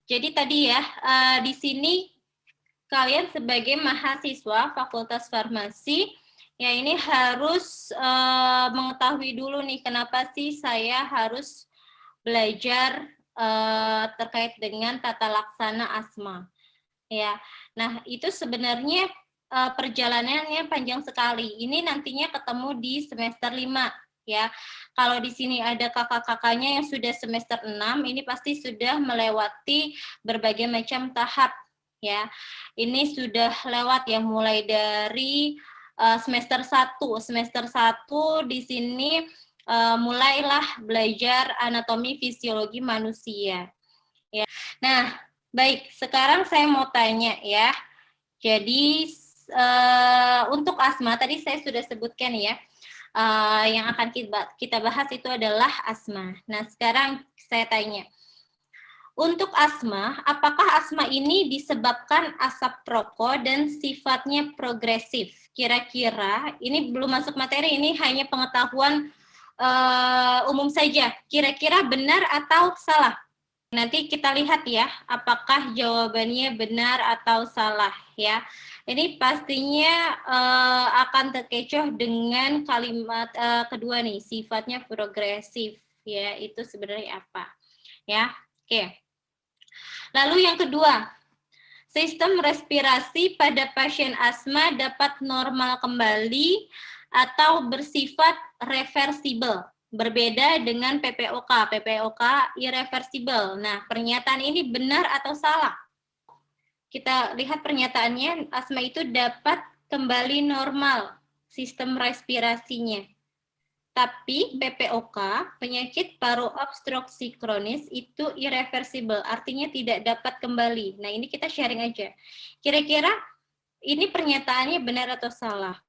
Jadi tadi ya, di sini kalian sebagai mahasiswa Fakultas Farmasi, ya ini harus mengetahui dulu nih kenapa sih saya harus belajar terkait dengan tata laksana asma. Ya, nah itu sebenarnya perjalanannya panjang sekali. Ini nantinya ketemu di semester 5 ya. Kalau di sini ada kakak-kakaknya yang sudah semester 6, ini pasti sudah melewati berbagai macam tahap ya. Ini sudah lewat ya mulai dari semester 1. Semester 1 di sini mulailah belajar anatomi fisiologi manusia. Ya. Nah, baik, sekarang saya mau tanya ya. Jadi untuk asma tadi saya sudah sebutkan ya. Yang akan kita bahas itu adalah asma. Nah, sekarang saya tanya. Untuk asma, apakah asma ini disebabkan asap rokok dan sifatnya progresif? Kira-kira, ini belum masuk materi, ini hanya pengetahuan umum saja. Kira-kira benar atau salah? Nanti kita lihat ya, apakah jawabannya benar atau salah ya. Ini pastinya akan terkecoh dengan kalimat kedua nih, sifatnya progresif ya. Itu sebenarnya apa? Ya, oke. Lalu yang kedua, sistem respirasi pada pasien asma dapat normal kembali atau bersifat reversibel. Berbeda dengan PPOK. PPOK irreversible. Nah, pernyataan ini benar atau salah? Kita lihat pernyataannya, asma itu dapat kembali normal sistem respirasinya. Tapi PPOK, penyakit paru obstruksi kronis, itu irreversible, artinya tidak dapat kembali. Nah, ini kita sharing aja. Kira-kira ini pernyataannya benar atau salah?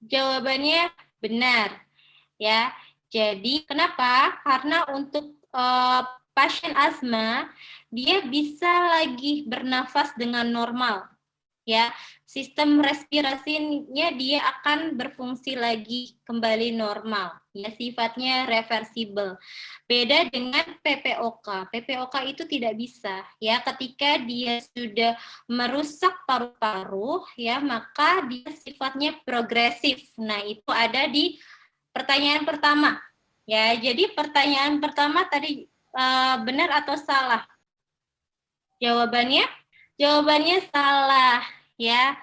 Jawabannya benar. Ya, jadi kenapa? Karena untuk pasien asma, dia bisa lagi bernafas dengan normal. Ya, sistem respirasinya dia akan berfungsi lagi kembali normal, ya sifatnya reversibel. Beda dengan PPOK. PPOK itu tidak bisa, ya ketika dia sudah merusak paru-paru, ya maka dia sifatnya progresif. Nah, itu ada di pertanyaan pertama. Ya, jadi pertanyaan pertama tadi benar atau salah? Jawabannya salah ya.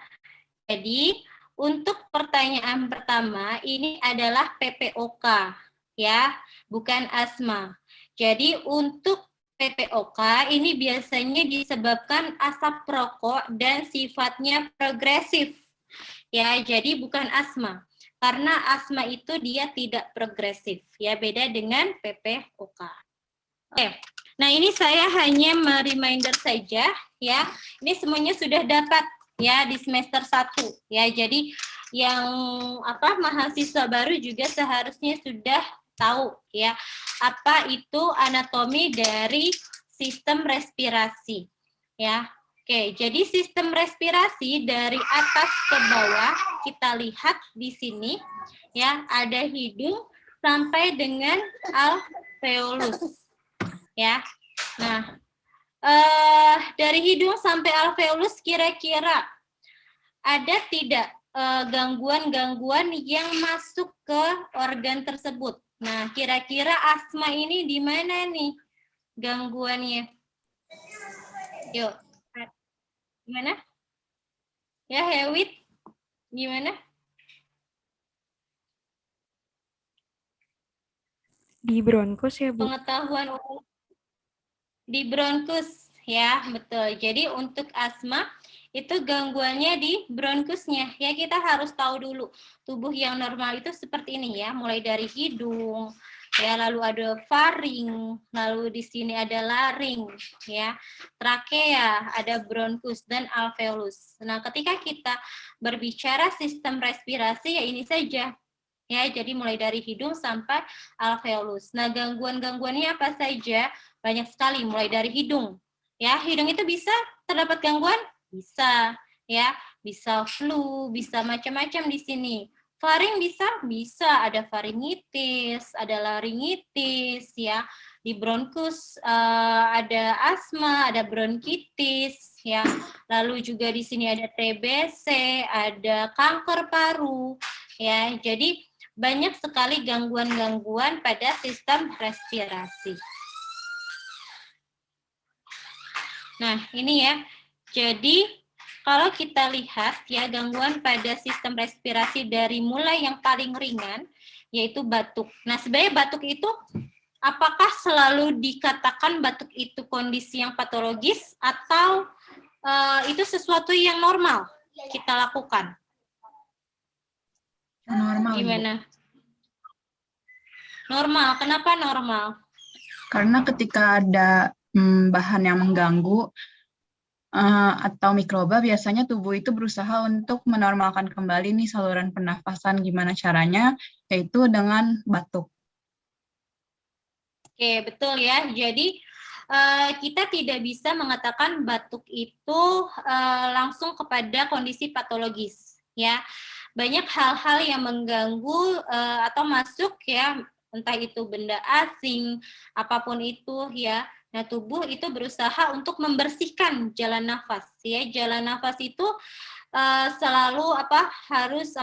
Jadi untuk pertanyaan pertama ini adalah PPOK ya, bukan asma. Jadi untuk PPOK ini biasanya disebabkan asap rokok dan sifatnya progresif. Ya, jadi bukan asma. Karena asma itu dia tidak progresif, ya beda dengan PPOK. Oke, nah ini saya hanya reminder saja, ya. Ini semuanya sudah dapat, ya di semester 1, ya. Jadi yang mahasiswa baru juga seharusnya sudah tahu, ya, apa itu anatomi dari sistem respirasi, ya. Oke, jadi sistem respirasi dari atas ke bawah kita lihat di sini, ya, ada hidung sampai dengan alveolus, ya. Nah, dari hidung sampai alveolus kira-kira ada tidak gangguan-gangguan yang masuk ke organ tersebut? Nah, kira-kira asma ini di mana nih gangguannya? Yuk. Gimana? Ya, Hewit, gimana? Di bronkus ya, Bu? Pengetahuan umum di bronkus, ya, betul. Jadi untuk asma, itu gangguannya di bronkusnya. Ya, kita harus tahu dulu, tubuh yang normal itu seperti ini ya, mulai dari hidung, ya, lalu ada faring, lalu di sini ada laring, ya, trakea, ada bronkus dan alveolus. Nah, ketika kita berbicara sistem respirasi ya ini saja. Ya, jadi mulai dari hidung sampai alveolus. Nah, gangguan-gangguannya apa saja? Banyak sekali, mulai dari hidung. Ya, hidung itu bisa terdapat gangguan? Bisa. Ya, bisa flu, bisa macam-macam di sini. Faring bisa? Bisa, ada faringitis, ada laringitis, ya. di bronkus ada asma, ada bronkitis, ya. Lalu juga di sini ada TBC, ada kanker paru, ya. Jadi banyak sekali gangguan-gangguan pada sistem respirasi. Nah, ini ya. Jadi kalau kita lihat ya gangguan pada sistem respirasi dari mulai yang paling ringan yaitu batuk. Nah, sebenarnya batuk itu apakah selalu dikatakan batuk itu kondisi yang patologis atau itu sesuatu yang normal kita lakukan? Normal. Gimana? Bu? Normal. Kenapa normal? Karena ketika ada bahan yang mengganggu atau mikroba, biasanya tubuh itu berusaha untuk menormalkan kembali nih saluran pernafasan. Gimana caranya? Yaitu dengan batuk. Oke, betul ya. Jadi kita tidak bisa mengatakan batuk itu langsung kepada kondisi patologis, ya. Banyak hal-hal yang mengganggu atau masuk ya, entah itu benda asing, apapun itu ya. Nah, tubuh itu berusaha untuk membersihkan jalan nafas, ya. Jalan nafas itu selalu harus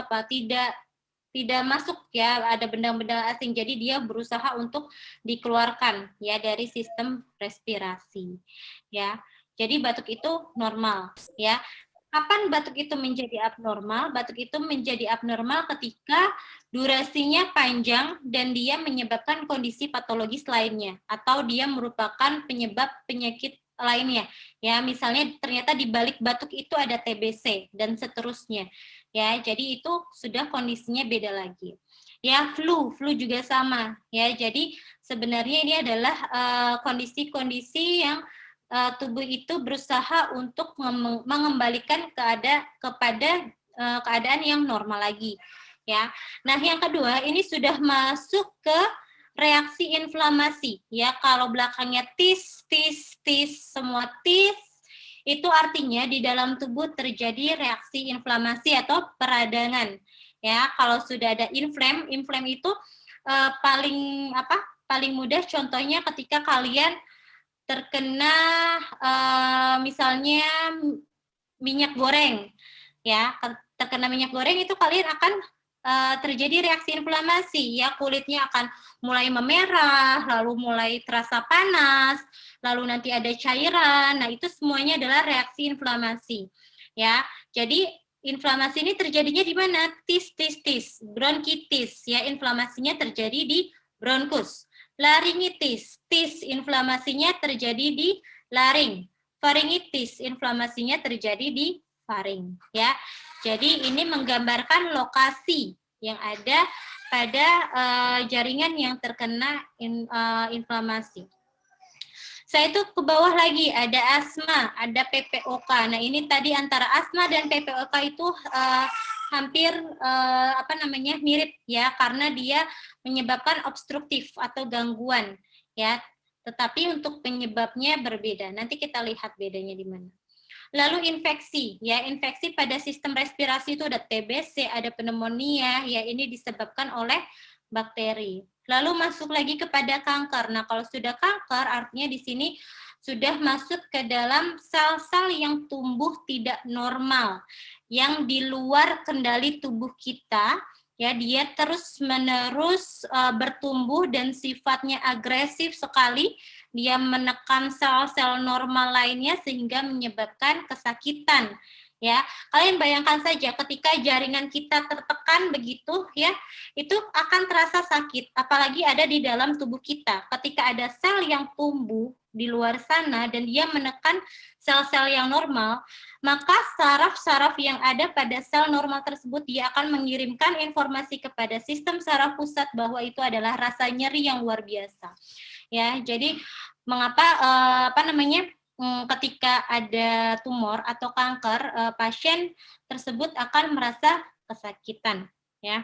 tidak masuk ya, ada benda-benda asing, jadi dia berusaha untuk dikeluarkan ya dari sistem respirasi ya. Jadi batuk itu normal ya. Kapan batuk itu menjadi abnormal? Batuk itu menjadi abnormal ketika durasinya panjang dan dia menyebabkan kondisi patologis lainnya atau dia merupakan penyebab penyakit lainnya ya, misalnya ternyata di balik batuk itu ada TBC dan seterusnya ya. Jadi itu sudah kondisinya beda lagi ya. Flu juga sama ya. Jadi sebenarnya ini adalah kondisi-kondisi yang tubuh itu berusaha untuk mengembalikan kepada keadaan yang normal lagi ya. Nah, yang kedua ini sudah masuk ke reaksi inflamasi ya. Kalau belakangnya tis semua tis, itu artinya di dalam tubuh terjadi reaksi inflamasi atau peradangan ya. Kalau sudah ada inflam itu paling mudah contohnya ketika kalian terkena misalnya minyak goreng ya. Terkena minyak goreng itu kalian akan terjadi reaksi inflamasi ya, kulitnya akan mulai memerah, lalu mulai terasa panas, lalu nanti ada cairan. Nah, itu semuanya adalah reaksi inflamasi ya. Jadi inflamasi ini terjadinya di mana? Tis, bronkitis ya, inflamasinya terjadi di bronkus. Laringitis, tis inflamasinya terjadi di laring. Faringitis, inflamasinya terjadi di faring ya. Jadi ini menggambarkan lokasi yang ada pada jaringan yang terkena inflamasi. Saya itu ke bawah lagi ada asma, ada PPOK. Nah, ini tadi antara asma dan PPOK itu hampir mirip ya, karena dia menyebabkan obstruktif atau gangguan ya. Tetapi untuk penyebabnya berbeda. Nanti kita lihat bedanya di mana. Lalu infeksi, ya, infeksi pada sistem respirasi itu ada TBC, ada pneumonia, ya, ini disebabkan oleh bakteri. Lalu masuk lagi kepada kanker. Nah, kalau sudah kanker, artinya di sini sudah masuk ke dalam sel-sel yang tumbuh tidak normal, yang di luar kendali tubuh kita, ya, dia terus-menerus bertumbuh dan sifatnya agresif sekali. Dia menekan sel-sel normal lainnya sehingga menyebabkan kesakitan. Ya, kalian bayangkan saja ketika jaringan kita tertekan begitu ya, itu akan terasa sakit, apalagi ada di dalam tubuh kita. Ketika ada sel yang tumbuh di luar sana dan dia menekan sel-sel yang normal, maka saraf-saraf yang ada pada sel normal tersebut dia akan mengirimkan informasi kepada sistem saraf pusat bahwa itu adalah rasa nyeri yang luar biasa. Ya, jadi mengapa ketika ada tumor atau kanker, pasien tersebut akan merasa kesakitan, ya.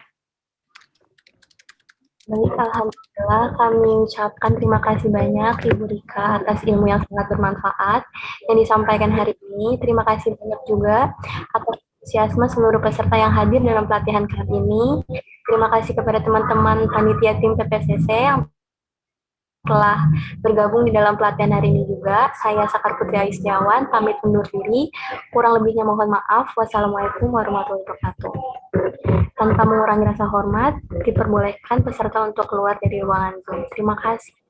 Baik, alhamdulillah kami ucapkan terima kasih banyak Ibu Rika atas ilmu yang sangat bermanfaat yang disampaikan hari ini. Terima kasih banyak juga atas antusiasme seluruh peserta yang hadir dalam pelatihan kali ini. Terima kasih kepada teman-teman panitia tim PPCC yang telah bergabung di dalam pelatihan hari ini juga. Saya Sakar Putri Aistiawan, pamit undur diri. Kurang lebihnya mohon maaf. Wassalamualaikum warahmatullahi wabarakatuh. Tanpa mengurangi rasa hormat, diperbolehkan peserta untuk keluar dari ruangan Zoom. Terima kasih.